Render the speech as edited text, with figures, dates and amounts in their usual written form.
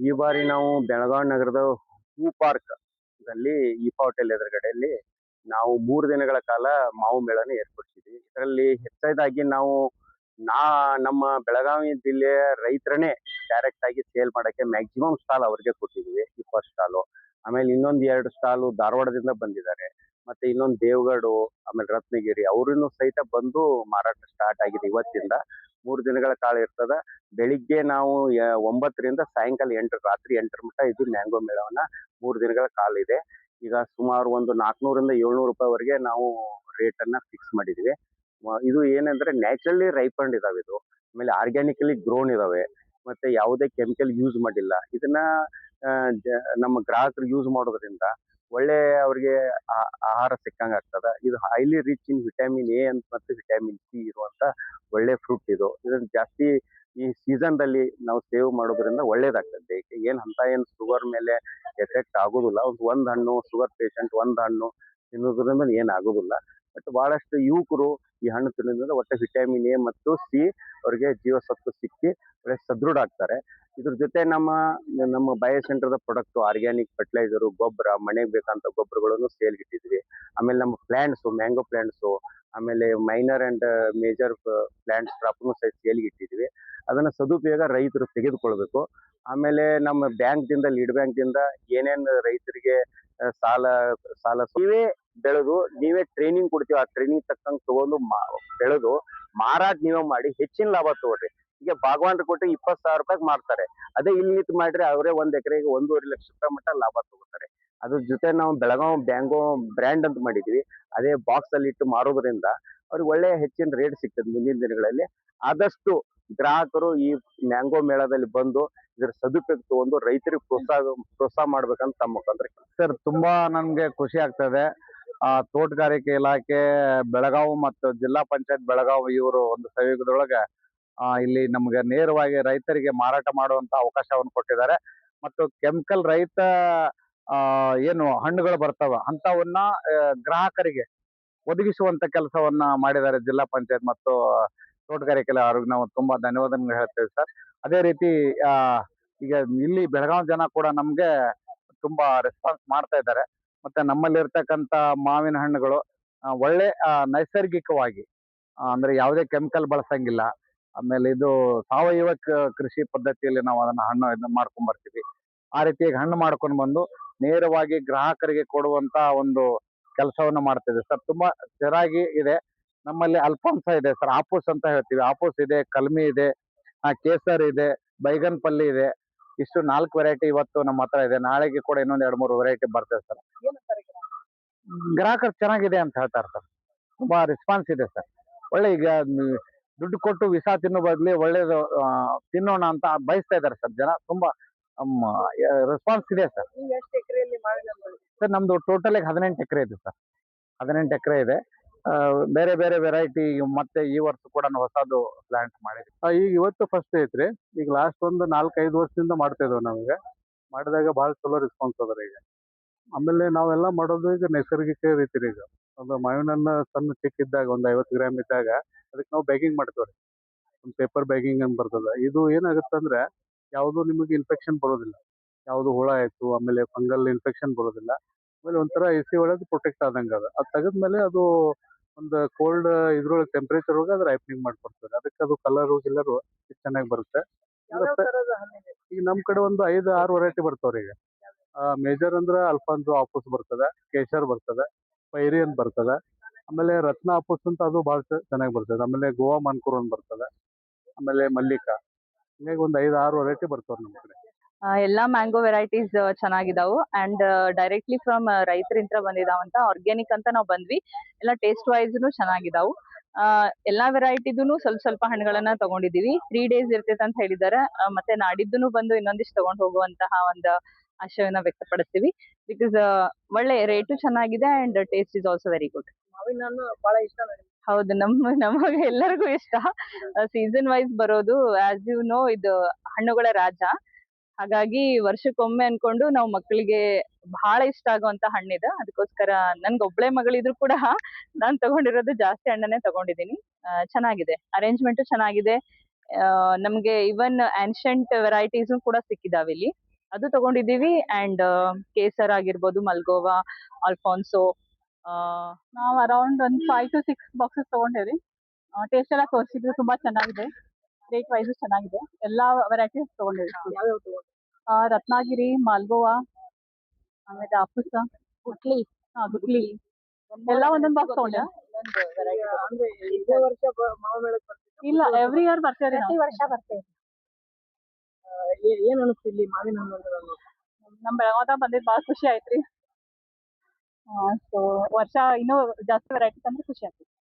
ಈ ಬಾರಿ ನಾವು ಬೆಳಗಾವಿ ನಗರದ ಹೂ ಪಾರ್ಕ್ ದಲ್ಲಿ ಈಫಾ ಹೋಟೆಲ್ ಎದುರುಗಡೆಯಲ್ಲಿ ನಾವು 3 ದಿನಗಳ ಕಾಲ ಮಾವು ಮೇಳನ ಏರ್ಪಡಿಸಿದ್ವಿ. ಇದರಲ್ಲಿ ಹೆಚ್ಚಾಗಿ ನಾವು ನಾ ನಮ್ಮ ಬೆಳಗಾವಿ ಜಿಲ್ಲೆಯ ರೈತರನ್ನೇ ಡೈರೆಕ್ಟ್ ಆಗಿ ಸೇಲ್ ಮಾಡಕ್ಕೆ ಮ್ಯಾಕ್ಸಿಮಮ್ ಸ್ಟಾಲ್ ಅವ್ರಿಗೆ ಕೊಟ್ಟಿದ್ವಿ. ಫಸ್ಟ್ ಸ್ಟಾಲು, ಆಮೇಲೆ ಇನ್ನೊಂದ್ 2 ಸ್ಟಾಲು ಧಾರವಾಡದಿಂದ ಬಂದಿದ್ದಾರೆ. ಮತ್ತೆ ಇನ್ನೊಂದು ದೇವಗಢ, ಆಮೇಲೆ ರತ್ನಗಿರಿ ಅವ್ರನ್ನು ಸಹಿತ ಬಂದು ಮಾರಾಟ ಸ್ಟಾರ್ಟ್ ಆಗಿದೆ ಇವತ್ತಿಂದ. 3 ದಿನಗಳ ಕಾಲ ಇರ್ತದ. ಬೆಳಿಗ್ಗೆ ನಾವು 9 ರಿಂದ ಸಾಯಂಕಾಲ 8 ರಾತ್ರಿ 8 ಮಟ್ಟ ಇದು ಮ್ಯಾಂಗೋ ಮೇಳವನ್ನ 3 ದಿನಗಳ ಕಾಲ ಇದೆ. ಈಗ ಸುಮಾರು ಒಂದು 400 ರಿಂದ 700 ರೂಪಾಯಿವರೆಗೆ ನಾವು ರೇಟ್ ಅನ್ನ ಫಿಕ್ಸ್ ಮಾಡಿದ್ವಿ. ಇದು ಏನಂದ್ರೆ ನ್ಯಾಚುರಲಿ ರೈಪಂಡ್ ಇದಾವೆ ಇದು. ಆಮೇಲೆ ಆರ್ಗ್ಯಾನಿಕಲಿ ಗ್ರೋನ್ ಇದಾವೆ. ಮತ್ತೆ ಯಾವುದೇ ಕೆಮಿಕಲ್ ಯೂಸ್ ಮಾಡಿಲ್ಲ. ಇದನ್ನ ನಮ್ಮ ಗ್ರಾಹಕರು ಯೂಸ್ ಮಾಡೋದ್ರಿಂದ ಒಳ್ಳೆ ಅವ್ರಿಗೆ ಆಹಾರ ಸಿಕ್ಕಂಗ ಆಗ್ತದ. ಇದು highly rich in vitamin A ಅಂತ ಮತ್ತು ವಿಟಮಿನ್ ಸಿ ಇರುವಂತ ಒಳ್ಳೆ ಫ್ರೂಟ್ ಇದು. ಇದನ್ನ ಜಾಸ್ತಿ ಈ ಸೀಸನ್ ದಲ್ಲಿ ನಾವು ಸೇವ್ ಮಾಡೋದ್ರಿಂದ ಒಳ್ಳೇದಾಗ್ತದೆ. ಏನ್ ಶುಗರ್ ಮೇಲೆ ಎಫೆಕ್ಟ್ ಆಗೋದಿಲ್ಲ. ಒಂದ್ ಹಣ್ಣು ಶುಗರ್ ಪೇಷಂಟ್ ಒಂದ್ ಹಣ್ಣು ತಿನ್ನೋದ್ರಿಂದ ಏನ್ ಆಗೋದಿಲ್ಲ. ಬಟ್ ಬಹಳಷ್ಟು ಯುವಕರು ಈ ಹಣ್ಣು ತಿನ್ನೋದ್ರಿಂದ ಒಟ್ಟು ವಿಟಮಿನ್ ಎ ಮತ್ತು ಸಿ ಅವರಿಗೆ ಜೀವಸತ್ವ ಸಿಕ್ಕಿ ಒಳ್ಳೆ ಸದೃಢ ಆಗ್ತಾರೆ. ಇದ್ರ ಜೊತೆ ನಮ್ಮ ಬಯೋ ಸೆಂಟರ್ದ ಪ್ರಾಡಕ್ಟ್ ಆರ್ಗ್ಯಾನಿಕ್ ಫರ್ಟಿಲೈಸರ್, ಗೊಬ್ಬರ, ಮನೆಗೆ ಬೇಕಂತ ಗೊಬ್ಬರಗಳನ್ನು ಸೇಲ್ಗೆ ಇಟ್ಟಿದ್ವಿ. ಆಮೇಲೆ ನಮ್ಮ ಪ್ಲಾಂಟ್ಸ್, ಮ್ಯಾಂಗೋ ಪ್ಲಾಂಟ್ಸ್, ಆಮೇಲೆ ಮೈನರ್ ಅಂಡ್ ಮೇಜರ್ ಪ್ಲಾಂಟ್ಸ್ ಕ್ರಾಪ್ನು ಸಹಿತ ಸೇಲ್ಗೆ ಇಟ್ಟಿದ್ವಿ. ಅದನ್ನ ಸದುಪಯೋಗ ರೈತರು ತೆಗೆದುಕೊಳ್ಬೇಕು. ಆಮೇಲೆ ನಮ್ಮ ಲೀಡ್ ಬ್ಯಾಂಕ್ ದಿಂದ ಏನೇನ್ ರೈತರಿಗೆ ಸಾಲ ನೀವೇ ಬೆಳೆದು ನೀವೇ ಟ್ರೈನಿಂಗ್ ಕೊಡ್ತೀವಿ. ಆ ಟ್ರೈನಿಂಗ್ ತಕ್ಕಂಗೆ ತಗೊಂಡು ಬೆಳೆದು ಮಾರಾಟ ನೀವೇ ಮಾಡಿ ಹೆಚ್ಚಿನ ಲಾಭ ತಗೊಳ್ರಿ. ಈಗ ಭಾಗವಾನ್ರು ಕೊಟ್ಟು 20,000 ರೂಪಾಯಿಗೆ ಮಾರ್ತಾರೆ. ಅದೇ ಇಲ್ಲಿ ನಿಂತು ಮಾಡ್ರೆ ಅವರೇ 1 ಎಕರೆಗೆ 1.5 ಲಕ್ಷ ರೂಪಾಯಿ ಮಟ್ಟ ಲಾಭ ತಗೋತಾರೆ. ಅದ್ರ ಜೊತೆ ನಾವು ಬೆಳಗಾವಿ ಬ್ಯಾಂಗೋ ಬ್ರ್ಯಾಂಡ್ ಅಂತ ಮಾಡಿದ್ವಿ. ಅದೇ ಬಾಕ್ಸ್ ಅಲ್ಲಿ ಇಟ್ಟು ಮಾರೋದ್ರಿಂದ ಅವ್ರಿಗೆ ಒಳ್ಳೆ ಹೆಚ್ಚಿನ ರೇಟ್ ಸಿಗ್ತದೆ ಮುಂದಿನ ದಿನಗಳಲ್ಲಿ. ಆದಷ್ಟು ಗ್ರಾಹಕರು ಈ ಮ್ಯಾಂಗೋ ಮೇಳದಲ್ಲಿ ಬಂದು ಇದರ ಸದುಪಯೋಗ ತಗೊಂಡು ರೈತರಿಗೆ ಪ್ರೋತ್ಸಾಹ ಮಾಡ್ಬೇಕಂತ ತಮ್ಮ ಮುಖಾಂತರ. ಸರ್, ತುಂಬಾ ನಮ್ಗೆ ಖುಷಿ ಆಗ್ತದೆ. ತೋಟಗಾರಿಕೆ ಇಲಾಖೆ ಬೆಳಗಾವಿ ಮತ್ತು ಜಿಲ್ಲಾ ಪಂಚಾಯತ್ ಬೆಳಗಾವಿ ಇವರು ಒಂದು ಸಹಯೋಗದೊಳಗೆ ಇಲ್ಲಿ ನಮ್ಗೆ ನೇರವಾಗಿ ರೈತರಿಗೆ ಮಾರಾಟ ಮಾಡುವಂತ ಅವಕಾಶವನ್ನು ಕೊಟ್ಟಿದ್ದಾರೆ. ಮತ್ತು ಕೆಮಿಕಲ್ ರಹಿತ ಏನು ಹಣ್ಣುಗಳು ಬರ್ತಾವ ಅಂತವನ್ನ ಗ್ರಾಹಕರಿಗೆ ಒದಗಿಸುವಂತ ಕೆಲಸವನ್ನ ಮಾಡಿದ್ದಾರೆ ಜಿಲ್ಲಾ ಪಂಚಾಯತ್ ಮತ್ತು ತೋಟಗಾರಿಕೆ ಅವ್ರಿಗೆ ನಾವು ತುಂಬಾ ಧನ್ಯವಾದಗಳು ಹೇಳ್ತೇವೆ ಸರ್. ಅದೇ ರೀತಿ ಈಗ ಇಲ್ಲಿ ಬೆಳಗಾವಿ ಜನ ಕೂಡ ನಮ್ಗೆ ತುಂಬಾ ರೆಸ್ಪಾನ್ಸ್ ಮಾಡ್ತಾ ಇದ್ದಾರೆ. ಮತ್ತೆ ನಮ್ಮಲ್ಲಿ ಇರ್ತಕ್ಕಂತ ಮಾವಿನ ಹಣ್ಣುಗಳು ಒಳ್ಳೆ ನೈಸರ್ಗಿಕವಾಗಿ ಅಂದ್ರೆ ಯಾವುದೇ ಕೆಮಿಕಲ್ ಬಳಸಂಗಿಲ್ಲ. ಆಮೇಲೆ ಇದು ಸಾವಯವ ಕೃಷಿ ಪದ್ಧತಿಯಲ್ಲಿ ನಾವು ಅದನ್ನ ಇದನ್ನ ಮಾಡ್ಕೊಂಡ್ ಬರ್ತೀವಿ. ಆ ರೀತಿಯಾಗಿ ಹಣ್ಣು ಮಾಡ್ಕೊಂಡು ಬಂದು ನೇರವಾಗಿ ಗ್ರಾಹಕರಿಗೆ ಕೊಡುವಂತ ಒಂದು ಕೆಲಸವನ್ನ ಮಾಡ್ತಿದೆ ಸರ್. ತುಂಬಾ ಚೆನ್ನಾಗಿ ಇದೆ. ನಮ್ಮಲ್ಲಿ ಅಲ್ಫಾನ್ಸ ಇದೆ ಸರ್, ಆಪೂಸ್ ಅಂತ ಹೇಳ್ತೀವಿ. ಆಪೂಸ್ ಇದೆ, ಕಲ್ಮಿ ಇದೆ, ಕೇಸರ್ ಇದೆ, ಬೈಗನ್ ಪಲ್ಲಿ ಇದೆ. ಇಷ್ಟು 4 ವೆರೈಟಿ ಇವತ್ತು ನಮ್ಮ ಹತ್ರ ಇದೆ. ನಾಳೆಗೆ ಕೂಡ ಇನ್ನೊಂದ್ 2-3 ವೆರೈಟಿ ಬರ್ತದೆ ಸರ್. ಗ್ರಾಹಕರು ಚೆನ್ನಾಗಿದೆ ಅಂತ ಹೇಳ್ತಾರೆ ಸರ್. ತುಂಬಾ ರೆಸ್ಪಾನ್ಸ್ ಇದೆ ಸರ್. ಒಳ್ಳೆ ಈಗ ದುಡ್ಡು ಕೊಟ್ಟು ವಿಷ ತಿನ್ನೋ ಬದ್ಲಿ ಒಳ್ಳೇದು ತಿನ್ನೋಣ ಅಂತ ಬಯಸ್ತಾ ಇದ್ದಾರೆ ಸರ್ ಜನ. ತುಂಬಾ ರೆಸ್ಪಾನ್ಸ್ ಇದೆ ಸರ್. ಸರ್, ನಮ್ದು ಟೋಟಲ್ 18 ಎಕರೆ ಇದೆ ಸರ್. 18 ಎಕರೆ ಇದೆ. ಬೇರೆ ಬೇರೆ ವೆರೈಟಿ ಮತ್ತೆ ಈ ವರ್ಷ ಕೂಡ ಹೊಸದು ಪ್ಲಾಂಟ್ ಮಾಡಿದ್ವಿ. ಈಗ ಇವತ್ತು ಫಸ್ಟ್ ಐತ್ರಿ. ಈಗ ಲಾಸ್ಟ್ ಒಂದು 4-5 ವರ್ಷದಿಂದ ಮಾಡ್ತಾ ಇದ್ದೇವೆ. ನಮಗೆ ಮಾಡಿದಾಗ ಬಹಳ ಚಲೋ ರೆಸ್ಪಾನ್ಸ್ ಅದ ಈಗ. ಆಮೇಲೆ ನಾವೆಲ್ಲ ಮಾಡೋದು ಈಗ ನೈಸರ್ಗಿಕ ರೀತಿ ಈಗ. ಒಂದು ಮಾವಿನ ಹಣ್ಣು ಸಣ್ಣ ಚಿಕ್ಕಿದ್ದಾಗ ಒಂದು 50 ಗ್ರಾಮ್ ಇದ್ದಾಗ ಅದಕ್ಕೆ ನಾವು ಬ್ಯಾಗಿಂಗ್ ಮಾಡ್ತೇವ್ರಿ. ಒಂದು ಪೇಪರ್ ಬ್ಯಾಗಿಂಗ್ ಅಂತ ಬರ್ತದ. ಇದು ಏನಾಗುತ್ತೆ ಅಂದ್ರೆ ಯಾವುದು ನಿಮಗೆ ಇನ್ಫೆಕ್ಷನ್ ಬರೋದಿಲ್ಲ. ಯಾವುದು ಹುಳ ಆಯ್ತು, ಆಮೇಲೆ ಫಂಗಲ್ ಇನ್ಫೆಕ್ಷನ್ ಬರೋದಿಲ್ಲ. ಆಮೇಲೆ ಒಂಥರ ಎಸಿ ಒಳಗೆ ಪ್ರೊಟೆಕ್ಟ್ ಆದಂಗೆ ಅದು ತೆಗೆದ್ಮೇಲೆ ಅದು ಒಂದು ಕೋಲ್ಡ್ ಇದ್ರೊಳಗೆ ಟೆಂಪರೇಚರ್ ಒಳಗೆ ಅದು ರೈಪನಿಂಗ್ ಮಾಡ್ಕೊಡ್ತಾರೆ. ಅದಕ್ಕೆ ಅದು ಕಲರು ಗಿಲ್ಲರು ಚೆನ್ನಾಗಿ ಬರುತ್ತೆ. ಈಗ ನಮ್ ಕಡೆ ಒಂದು 5-6 ವೆರೈಟಿ ಬರ್ತಾವ್ರಿ ಈಗ. ಮೇಜರ್ ಅಂದ್ರೆ ಅಲ್ಫಾನ್ಸೋ ಆಪೂಸ್ ಬರ್ತದೆ, ಕೇಶರ್ ಬರ್ತದೆ, ಪೈರಿ ಅಂತ ಬರ್ತದೆ, ಆಮೇಲೆ ರತ್ನ ಆಪೂಸ್ ಅಂತ ಅದು ಬಹಳ ಚೆನ್ನಾಗಿ ಬರ್ತದೆ. ಆಮೇಲೆ ಗೋವಾ ಮಾನ್ಕೂರ್ ಅಂತ ಬರ್ತದೆ, ಆಮೇಲೆ ಮಲ್ಲಿಕಾ. ಹಿಂಗಾಗಿ ಒಂದು 5-6 ವೆರೈಟಿ ಬರ್ತಾವ್ರಿ ನಮ್ ಕಡೆ. ಎಲ್ಲಾ ಮ್ಯಾಂಗೋ ವೆರೈಟೀಸ್ ಚೆನ್ನಾಗಿದಾವು. ಅಂಡ್ ಡೈರೆಕ್ಟ್ಲಿ ಫ್ರಮ್ ರೈತರಿಂತ್ರ ಬಂದಿದಾವಂತ ಆರ್ಗ್ಯಾನಿಕ್ ಅಂತ ನಾವು ಬಂದ್ವಿ. ಎಲ್ಲ ಟೇಸ್ಟ್ ವೈಸ್ನು ಚೆನ್ನಾಗಿದಾವು. ಎಲ್ಲಾ ವೆರೈಟಿದೂನು ಸ್ವಲ್ಪ ಹಣ್ಣುಗಳನ್ನ ತಗೊಂಡಿದೀವಿ. 3 days ಇರ್ತೈತೆ ಅಂತ ಹೇಳಿದಾರೆ. ಮತ್ತೆ ನಾಡಿದ್ದೂನು ಬಂದು ಇನ್ನೊಂದಿಷ್ಟು ತಗೊಂಡು ಹೋಗುವಂತಹ ಒಂದು ಆಶಯವನ್ನ ವ್ಯಕ್ತಪಡಿಸ್ತೀವಿ. ಬಿಕಾಸ್ ಒಳ್ಳೆ ರೇಟು ಚೆನ್ನಾಗಿದೆ and taste is also very good. ಬಹಳ ಇಷ್ಟ. ಹೌದು, ನಮಗೆ ಎಲ್ಲರಿಗೂ ಇಷ್ಟ. ಸೀಸನ್ ವೈಸ್ ಬರೋದು. ಆಸ್ ಯು ನೋ, ಇದು ಹಣ್ಣುಗಳ ರಾಜ. ಹಾಗಾಗಿ ವರ್ಷಕ್ಕೊಮ್ಮೆ ಅನ್ಕೊಂಡು ನಾವು ಮಕ್ಕಳಿಗೆ ಬಹಳ ಇಷ್ಟ ಆಗುವಂತ ಹಣ್ಣಿದೆ. ಅದಕ್ಕೋಸ್ಕರ ನನ್ಗೆ ಒಬ್ಳೆ ಮಗಳಿದ್ರು ಕೂಡ ನಾನ್ ತಗೊಂಡಿರೋದು ಜಾಸ್ತಿ ಹಣ್ಣನ್ನೇ ತಗೊಂಡಿದ್ದೀನಿ. ಚೆನ್ನಾಗಿದೆ, ಅರೇಂಜ್ಮೆಂಟ್ ಚೆನ್ನಾಗಿದೆ. ನಮ್ಗೆ ಇವನ್ ಆನ್ಷಂಟ್ ವೆರೈಟೀಸ್ ಕೂಡ ಸಿಕ್ಕಿದಾವೆ ಇಲ್ಲಿ. ಅದು ತಗೊಂಡಿದ್ದೀವಿ. ಅಂಡ್ ಕೇಸರ್ ಆಗಿರ್ಬೋದು, ಮಲ್ಗೋವಾ, ಅಲ್ಫಾನ್ಸೋ. ನಾವು ಅರೌಂಡ್ ಒಂದು 5 to 6 ಬಾಕ್ಸಸ್ ತಗೊಂಡೇವ್ರಿ. ಟೇಸ್ಟ್ ಎಲ್ಲ ತೋರಿಸಿದ್ರು, ತುಂಬಾ ಚೆನ್ನಾಗಿದೆ. ರೇಟ್ ವೈಸ್ ಚೆನ್ನಾಗಿದೆ. ಎಲ್ಲಾ ವೆರೈಟೀಸ್ ತಗೊಂಡಿದ್ವಿ. ರತ್ನಾಗಿರಿ, ಮಾಲ್ಗೋವಾ, ಆಮೇಲೆ ಅಪ್ಪುಸ, ಗುಟ್ಲಿ. ಗುಟ್ಲಿ ಎಲ್ಲ ಒಂದೊಂದು ಬಾಕ್ಸ್ ತಗೊಂಡೆ. ಇಲ್ಲ, ಎವ್ರಿ ಇಯರ್ ಬರ್ತೇವೆ. ಪ್ರತಿ ವರ್ಷ ಬರ್ತೇವೆ. ಏನ್ ಅನಿಸ್ತು ಇಲ್ಲಿ ಮಾವಿನ ಹಣ್ಣು? ನಮ್ ಬೆಳಗಾವದಾಗ ಬಂದಿದ್ದು ಭಾಳ ಖುಷಿ ಆಯ್ತ್ರಿ. ಸೊ ವರ್ಷ ಇನ್ನೂ ಜಾಸ್ತಿ ವೆರೈಟೀಸ್ ಅಂದ್ರೆ ಖುಷಿ ಆಗ್ತೈತಿ.